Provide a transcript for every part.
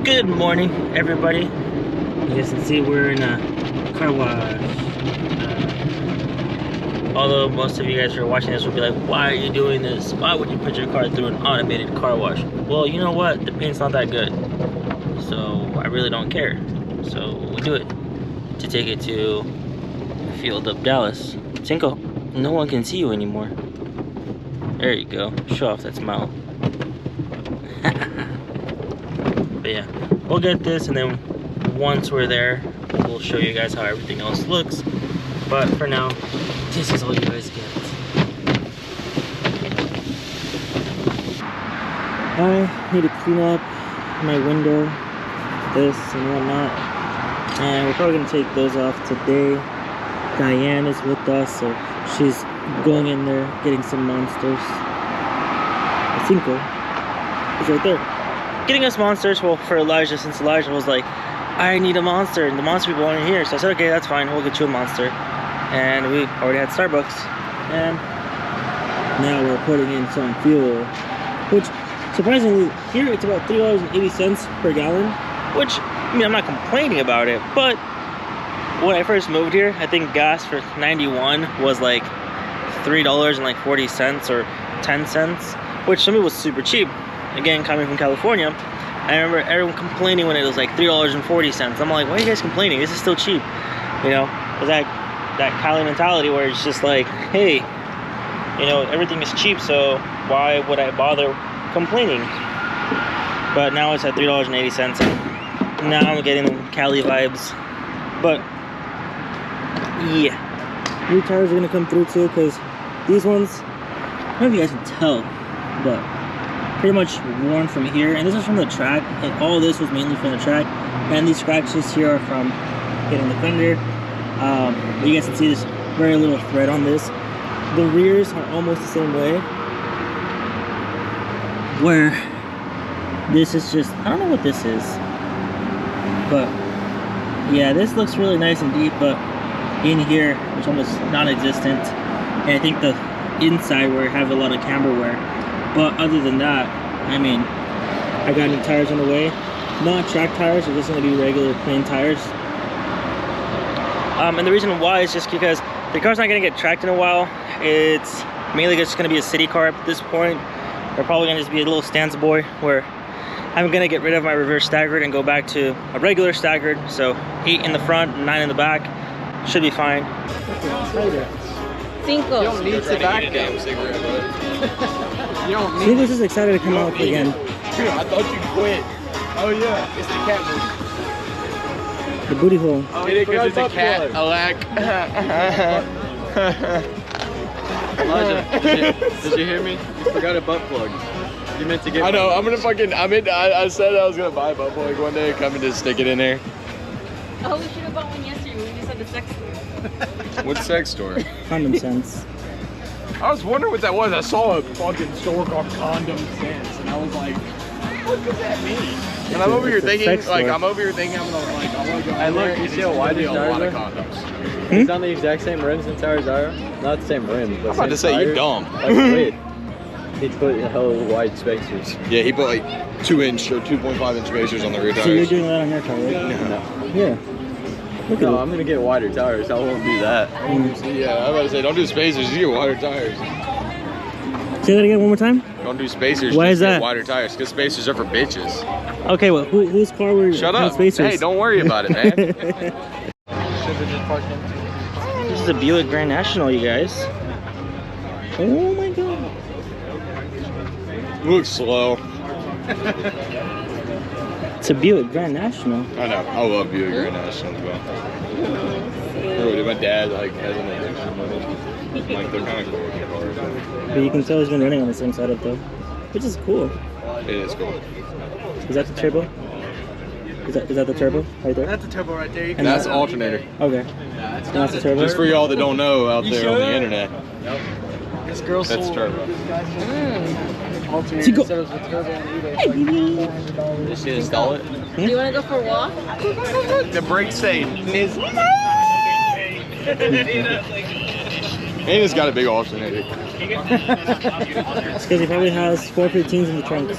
Good morning, everybody. You guys can see we're in a car wash. Although most of you guys who are watching this will be like, why are you doing this? Why would you put your car through an automated car wash? Well, you know what? The paint's not that good. So I really don't care. So we do it to take it to Field Up Dallas. Cinco, no one can see you anymore. There you go. Show off that smile. But yeah, we'll get this, and then once we're there, we'll show you guys how everything else looks. But for now, this is all you guys get. I need to clean up my window, this and whatnot, and we're probably gonna take those off today. Diane is with us, so she's going in there getting some monsters. Cinco is right there getting us monsters. Well, for Elijah, since Elijah was like, I need a monster, and the monster people aren't here, so I said, okay, that's fine, we'll get you a monster. And we already had Starbucks, and now we're putting in some fuel, which surprisingly here it's about $3.80 per gallon, which, I mean, I'm not complaining about it, but when I first moved here, I think gas for 91 was like $3.40 or 10 cents, which to me was super cheap. Again, coming from California, I remember everyone complaining when it was like $3.40. I'm like, why are you guys complaining? This is still cheap, you know? It's that Cali mentality where it's just like, hey, you know, everything is cheap, so why would I bother complaining? But now it's at $3.80, and now I'm getting Cali vibes. But yeah, new tires are gonna come through too, because these ones, I don't know if you guys can tell, but pretty much worn from here, and this is from the track, and all this was mainly from the track, and these scratches here are from hitting the fender. You guys can see there's very little thread on this. The rears are almost the same way, where this is just, I don't know what this is, but yeah, this looks really nice and deep, but in here it's almost non-existent. And I think the inside where I have a lot of camber wear. But other than that, I mean, I got new tires on the way. Not track tires, they're just going to be regular plain tires. And the reason why is just because the car's not going to get tracked in a while. It's mainly just going to be a city car at this point. They're probably going to just be a little stanza boy where I'm going to get rid of my reverse staggered and go back to a regular staggered. So 8 in the front, 9 in the back. Should be fine. Cinco. You don't need tobacco. You don't need. Cinco's just excited to come out again. Dude, I thought you quit. Oh yeah, it's the cat movie. The booty hole. Oh, it is because it's a cat. Alack. Elijah, did you hear me? You forgot a butt plug. You meant to get. I know. I'm gonna fucking. I said I was gonna buy a butt plug one day and come and just stick it in there. Oh, we should have bought one yesterday when we just had the sex store. What sex store? Common sense. I was wondering what that was. I saw a fucking store called Condom Sense, and I was like, what does that mean? And I'm over here thinking, I'm gonna like, I want to go. Hey, look, you see how wide these a tires lot are? of condoms. It's on the exact same rims and tires are. Not the same rims, but I'm about to say, you dumb. Like, wait. He put hella wide spacers. Yeah, he put like 2-inch or 2.5-inch spacers on the rear tires. So you're doing that on your car, right? No. Yeah. Look at No, it. I'm gonna get wider tires. I won't do that. Yeah, I'm about to say, don't do spacers, you get wider tires. Say that again one more time. Don't do spacers, Why just is get that? wider tires, because spacers are for bitches. Okay, well, whose car were you? Shut up. Spacers? Hey, don't worry about it, man. This is a Buick Grand National, you guys. Oh my god. Looks slow. It's a Buick Grand National. I know. I love Buick Grand National as well. Really, my dad like has an addiction with it. Like they're kind of cool looking cars. But you can tell he's been running on the same side of though, which is cool. It is cool. Is that the turbo? Is that the turbo right there? That's the turbo right there. And That's the alternator. Okay. That's the turbo. Just for y'all that don't know out there on the internet. This girl That's sold turbo. alternator Cinco. said it was with turbo on eBay. Just to install it. Do you want to go for a walk? The brakes say And it's got a big alternator. It's because he probably has 415s in the trunks.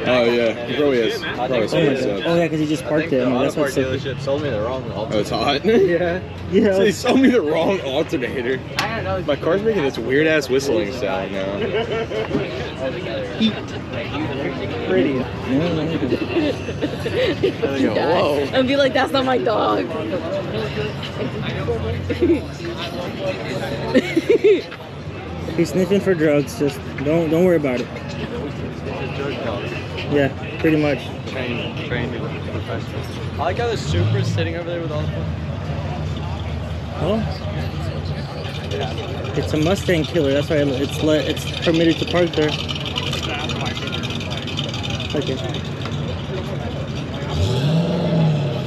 Oh yeah, he probably has. Probably Oh yeah, because he just parked it. I mean, that's what's so dealership sold me the wrong Oh, it's hot. Yeah. yeah. So he sold me the wrong alternator. My car's making this weird ass whistling sound now. Pretty. Whoa. And be like, that's not my dog. He's sniffing for drugs. Just don't worry about it. Yeah, pretty much. Trained professional. I like how the Supra's sitting over there with all the fun. Oh, it's a Mustang killer. That's why it's permitted to park there. Okay.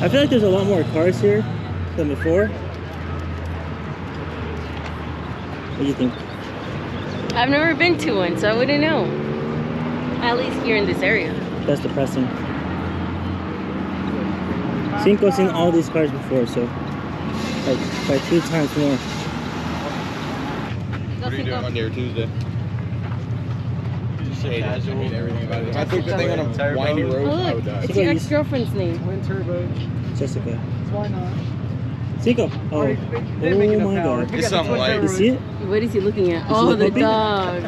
I feel like there's a lot more cars here than before. What do you think? I've never been to one, so I wouldn't know. At least here in this area. That's depressing. Cinco's seen all these cars before, so like by 2 times more. What are you doing Monday or Tuesday? Hey, I mean everything about it. If I took the thing on a windy road, Oh, I would look, die. it's your ex-girlfriend's name. Twin turbo. Jessica. Why not? Cinco. Oh, They oh make enough my power. God. We It's got the something twin like- You turbo. see it? What is he looking at? Is Oh, he the puppy? dog.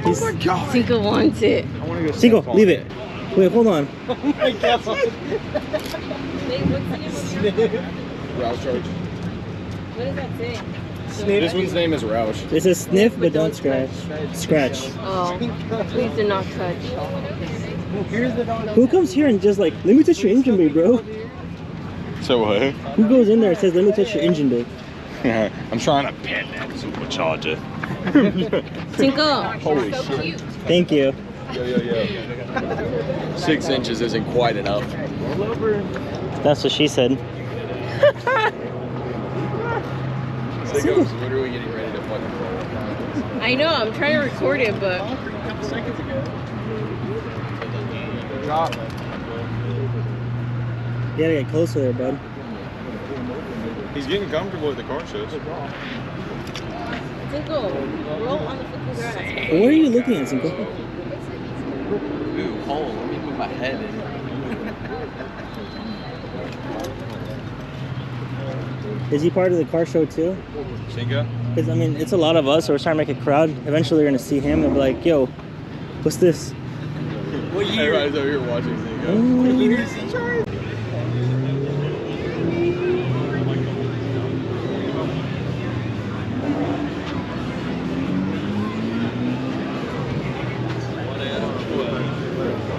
He's, God. Cinco wants it. I want to go. Cinco, step on leave it. Wait, hold on. Oh my God. Roush charge. What does that say? This one's name is Roush. It says sniff, but don't scratch. Scratch. Oh, please do not touch. Here's the dog. Who comes here and just like, let me touch your engine bay, bro? So what? Who goes in there and says, let me touch your engine bay? I'm trying to pet that supercharger. Cinco. Holy shit. Thank you. Yo. 6 inches isn't quite enough. That's what she said. Cinco's literally getting ready to fucking fall. I know, I'm trying to record it, but Drop. You gotta get closer there, bud. He's getting comfortable at the car shows. Cinco, roll on the fucking grass. What are you looking at, Cinco? Ooh, hole. Let me put my head in. Is he part of the car show too? Cinco? Because I mean, it's a lot of us, so we're trying to make a crowd. Eventually, they're gonna see him and be like, "Yo, what's this?" What year? Everybody's over here watching Cinco.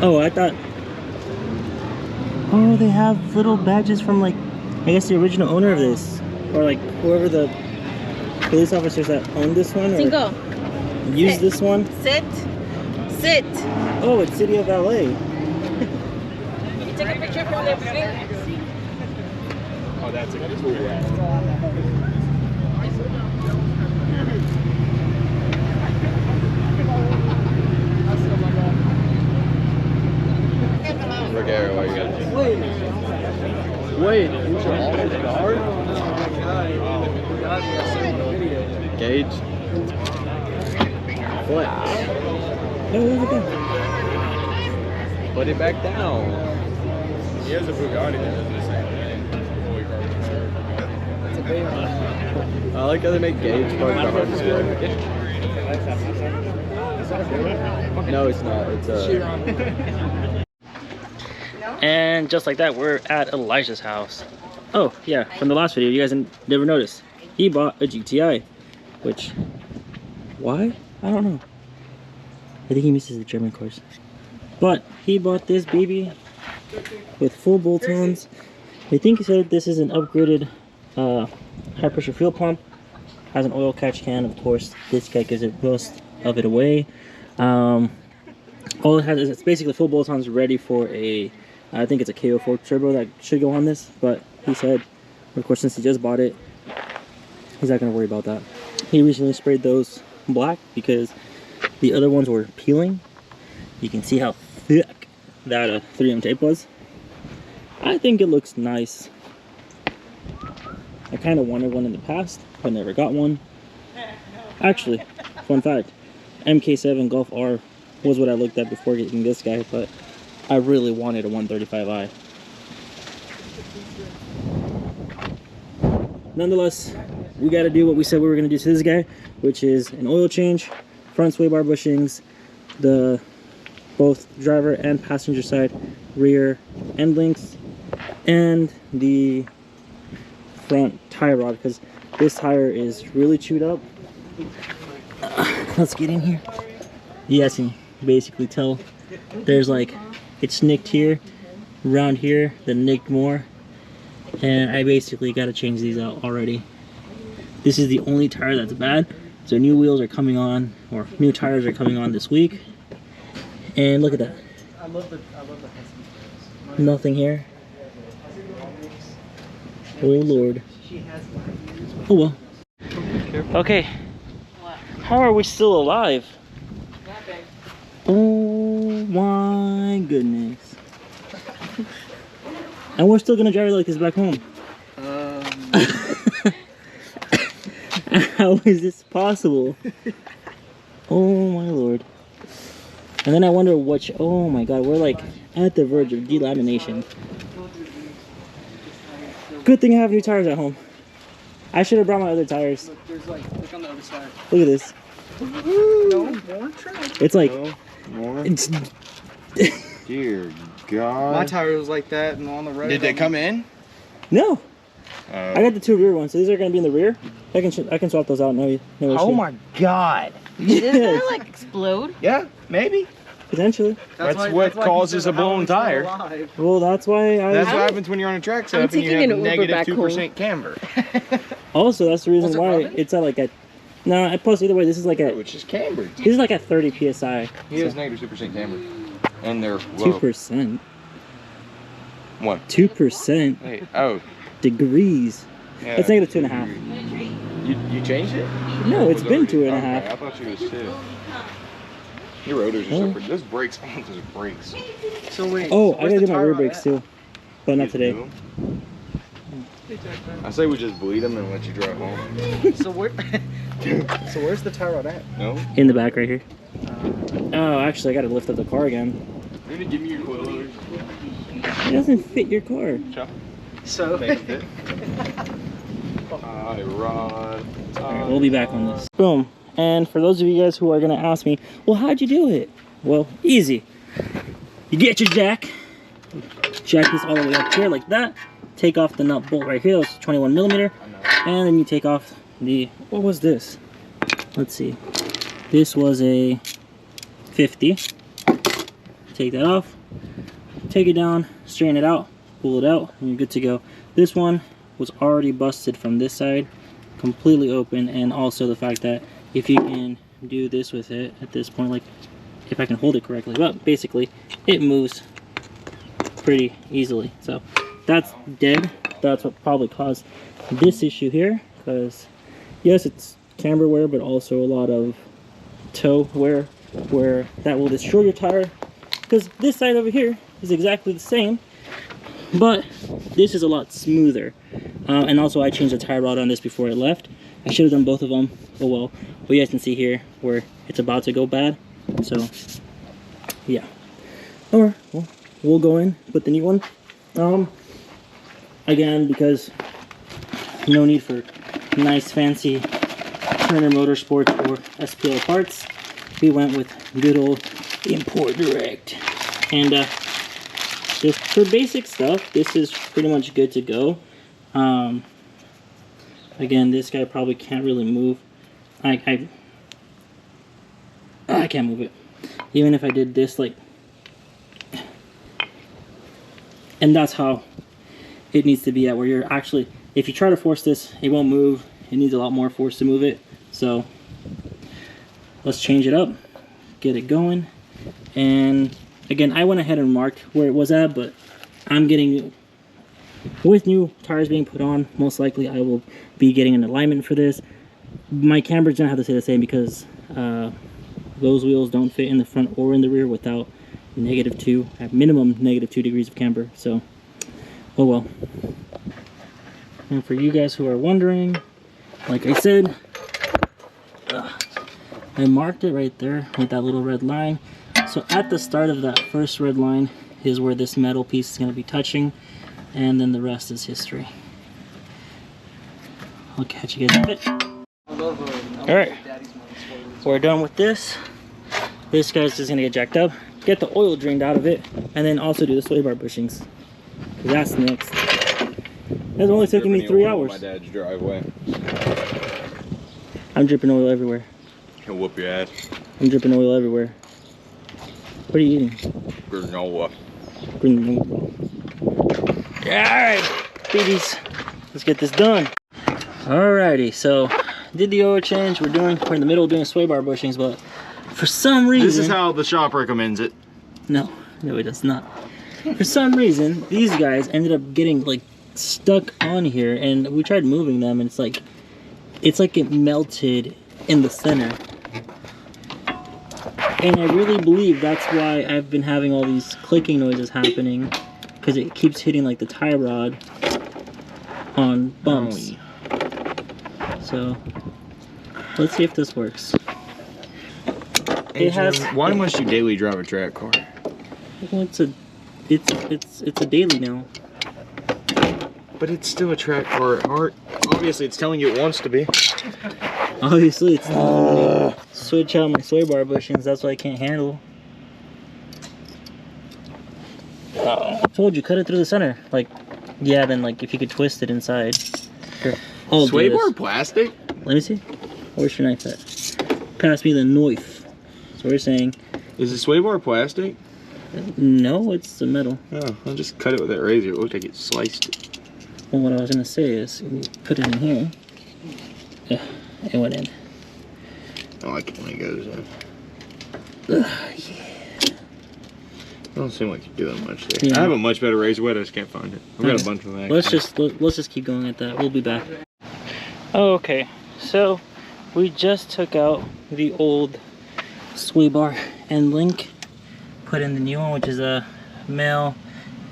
Oh, I thought. Oh, they have little badges from like, I guess the original owner of this, or like whoever the police officers that owned this one or Cinco, used this one. sit. Sit. Oh, it's City of LA. You take a picture from the thing. Oh, that's a good one. Look at her, what you got? Wait. Gauge. Flex. Oh, look at that. Put it back down. He has a Bugatti that does the same thing. I like how they make gauge part behind the steering. No, it's not. It's And just like that, we're at Elijah's house. Oh, yeah, from the last video, you guys never noticed. He bought a GTI, which, why? I don't know. I think he misses the German cars. But he bought this baby with full bolt-ons. I think he said this is an upgraded high pressure fuel pump. Has an oil catch can, of course. This guy gives it most of it away. All it has is it's basically full bolt-ons ready for a, I think it's a KO4 turbo that should go on this, but he said, of course, since he just bought it, he's not gonna worry about that. He recently sprayed those black because the other ones were peeling. You can see how thick that 3M tape was. I think it looks nice. I kind of wanted one in the past, but never got one. Actually, fun fact, MK7 Golf R was what I looked at before getting this guy, but I really wanted a 135i. Nonetheless, we got to do what we said we were going to do to this guy, which is an oil change, front sway bar bushings, the both driver and passenger side rear end links, and the front tie rod, because this tire is really chewed up. Let's get in here. You guys can basically tell there's like, it's nicked here, around here, then nicked more, and I basically got to change these out already. This is the only tire that's bad, so new wheels are coming on, or new tires are coming on this week. And look at that. I love the Nothing here. Oh Lord. Oh well. Okay. How are we still alive? Oh my goodness. And we're still gonna drive it like this back home. How is this possible? Oh my Lord. And then I wonder which, oh my God, we're like at the verge of delamination. Good thing I have new tires at home. I should have brought my other tires. Look, there's like, look on the other side. Look at this. No, more track. It's like, No, more. it's, Dear God. My tire was like that, and on the road. Did they come in? no. I got the two rear ones, so these are gonna be in the rear. I can swap those out. No issue. Oh my God. Is it Yes, gonna like explode? Yeah, maybe. potentially. That's what causes he said a blown how he's tire. still alive. Well, that's why That's I. what happens when you're on a track I'm setup and you taking have an Uber back negative home. 2% camber. Also, that's the reason Was it why rubbing? it's at like a. No, plus either way, this is like a. Which is cambered. This is like at 30 psi. He has negative 2% camber. And they're low. 2%. What? 2% Hey, oh. degrees. Yeah. It's negative 2.5. You changed it? No, it's Was been already- 2.5. Okay, I thought you was 2. Your rotors are so pretty. Those brakes, those brakes. So wait. Oh, so I where's gotta the do my tire rear rod brakes at? too, but not You today. do 'em? I say we just bleed them and let you drive home. So where? So where's the tire rod at? No? In the back right here. Oh, actually, I gotta lift up the car again. You need to give me your coilovers. It doesn't fit your car. So. Make it fit. Tie rod. Alright, we'll be back on this. Boom. And for those of you guys who are gonna ask me, well, how'd you do it? Well, easy. You get your jack, jack this all the way up here like that, take off the nut bolt right here, that's 21 millimeter, and then you take off the, what was this? Let's see. This was a 50. Take that off, take it down, straighten it out, pull it out, and you're good to go. This one was already busted from this side, completely open, and also the fact that if you can do this with it at this point, like if I can hold it correctly, but basically it moves pretty easily. So that's dead. That's what probably caused this issue here, because yes, it's camber wear, but also a lot of toe wear where that will destroy your tire, because this side over here is exactly the same, but this is a lot smoother. And also I changed the tire rod on this before I left. I should have done both of them. Oh well. But you guys can see here where it's about to go bad. So yeah. Alright, well, we'll go in, put the new one. Again, because no need for nice fancy Turner Motorsports or SPL parts, we went with good old Import Direct. And just for basic stuff, this is pretty much good to go. Again, this guy probably can't really move. I can't move it. Even if I did this, like, and that's how it needs to be at, where you're actually, if you try to force this, it won't move. It needs a lot more force to move it. So let's change it up, get it going. And again, I went ahead and marked where it was at, but I'm getting, with new tires being put on, most likely I will be getting an alignment for this. My camber's gonna have to stay the same, because those wheels don't fit in the front or in the rear without -2, at minimum -2 degrees of camber. So, oh well. And for you guys who are wondering, like I said, I marked it right there with that little red line. So at the start of that first red line is where this metal piece is going to be touching, and then the rest is history. I'll catch you guys at it. Alright, we're done with this. This guy's just going to get jacked up, get the oil drained out of it, and then also do the sway bar bushings. That's next. That's only taking me 3 hours. My dad's driveway. I'm dripping oil everywhere. He'll whoop your ass. I'm dripping oil everywhere. What are you eating? Granola. Yeah, alright, babies. Let's get this done. Alrighty, so did the oil change. We're in the middle of doing sway bar bushings, but for some reason... This is how the shop recommends it. No, it does not. For some reason, these guys ended up getting like stuck on here, and we tried moving them, and it's like it melted in the center. And I really believe that's why I've been having all these clicking noises happening, because it keeps hitting like the tie rod on bumps. So let's see if this works. Hey, it has. Why must you daily drive a track car? Well, it's a daily now. But it's still a track car at heart. Obviously, it's telling you it wants to be. Obviously, it's not. Switch out my sway bar bushings. That's what I can't handle. I told you, cut it through the center. Like, yeah, then like if you could twist it inside. Here. Oh, Sway bar plastic? Let me see. Where's your knife at? Pass me the knife. So we're saying. Is the sway bar plastic? No, it's the metal. Oh, I'll just cut it with that razor. It looked like it sliced it. Well, what I was gonna say is, you put it in here. Yeah, it went in. I like it when it goes in. Yeah. Don't seem like you're doing much there. Yeah. I have a much better razor blade. I just can't find it. I've got a bunch of them. Let's just keep going at that. We'll be back. Okay, so we just took out the old sway bar end link, put in the new one, which is a male.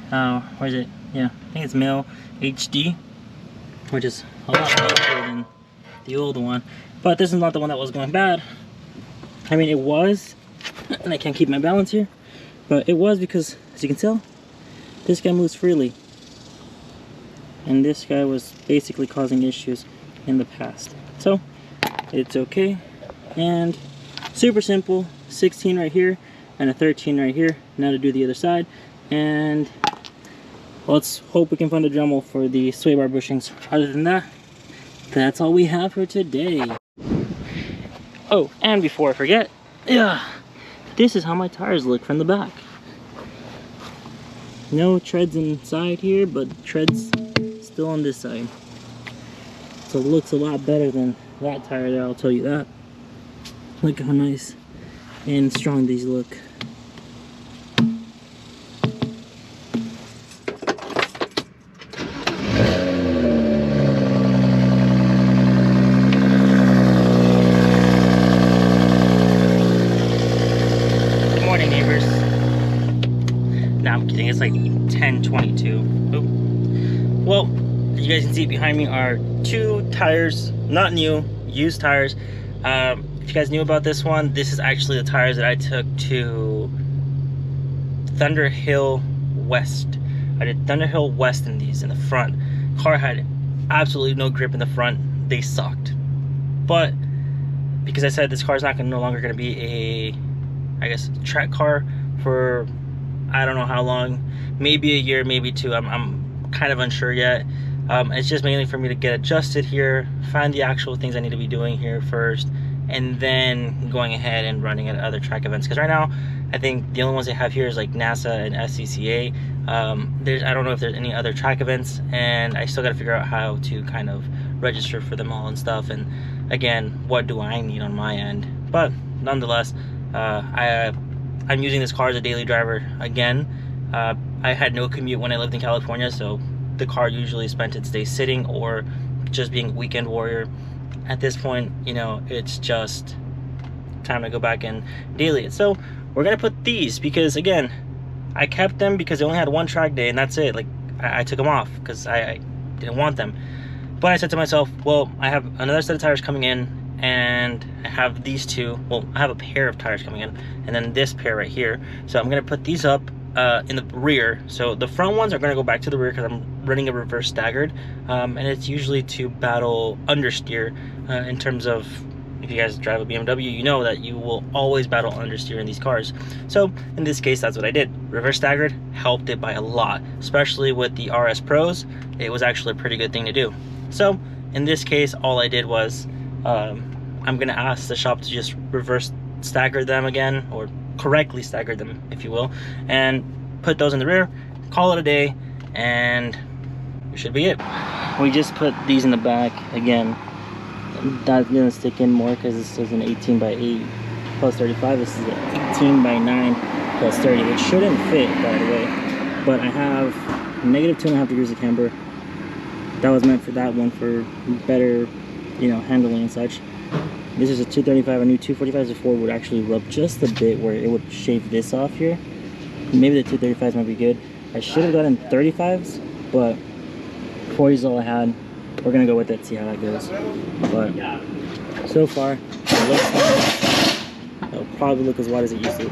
Where is it? Yeah, I think it's male HD, which is a lot better than the old one. But this is not the one that was going bad. I mean, it was, and I can't keep my balance here, but it was because, as you can tell, this guy moves freely. And this guy was basically causing issues in the past. So, it's okay. And super simple, 16 right here, and a 13 right here. Now to do the other side. And let's hope we can find a Dremel for the sway bar bushings. Other than that, that's all we have for today. Oh, and before I forget, this is how my tires look from the back. No treads inside here, but treads still on this side. So it looks a lot better than that tire there, I'll tell you that. Look how nice and strong these look. It's like 10:22. Oh. Well, you guys can see behind me are 2 tires, not new, used tires. If you guys knew about this one, this is actually the tires that I took to Thunder Hill West. I did Thunder Hill West in these in the front. Car had absolutely no grip in the front. They sucked. But because I said this car is no longer going to be a, I guess, track car for I don't know how long, maybe a year, maybe 2. I'm kind of unsure yet. It's just mainly for me to get adjusted here, find the actual things I need to be doing here first, and then going ahead and running at other track events. Because right now, I think the only ones they have here is like NASA and SCCA. I don't know if there's any other track events, and I still got to figure out how to kind of register for them all and stuff. And again, what do I need on my end? But nonetheless, I'm using this car as a daily driver again. I had no commute when I lived in California, so the car usually spent its day sitting or just being a weekend warrior. At this point, you know, it's just time to go back and daily it. So we're gonna put these because, again, I kept them because they only had 1 track day and that's it. Like I took them off because I didn't want them. But I said to myself, well, I have another set of tires coming in, and I have these two. Well, I have a pair of tires coming in, and then this pair right here. So I'm gonna put these up in the rear. So the front ones are gonna go back to the rear because I'm running a reverse staggered, and it's usually to battle understeer. In terms of, if you guys drive a BMW, you know that you will always battle understeer in these cars. So in this case, that's what I did. Reverse staggered helped it by a lot, especially with the RS Pros. It was actually a pretty good thing to do. So in this case, all I did was I'm gonna ask the shop to just reverse stagger them again, or correctly stagger them, if you will, and put those in the rear, call it a day, and it should be it. We just put these in the back again. That's gonna stick in more because this is an 18 by 8 plus 35. This is an 18 by 9 plus 30. It shouldn't fit, by the way, but I have -2.5 degrees of camber. That was meant for that one, for better, you know, handling and such. This is a 235. I knew 245s before would actually rub just a bit, where it would shave this off here. Maybe the 235s might be good. I should have gotten 35s, but 40 is all I had. We're gonna go with it, see how that goes. But so far, it looks nice. It'll probably look as wide as it used to.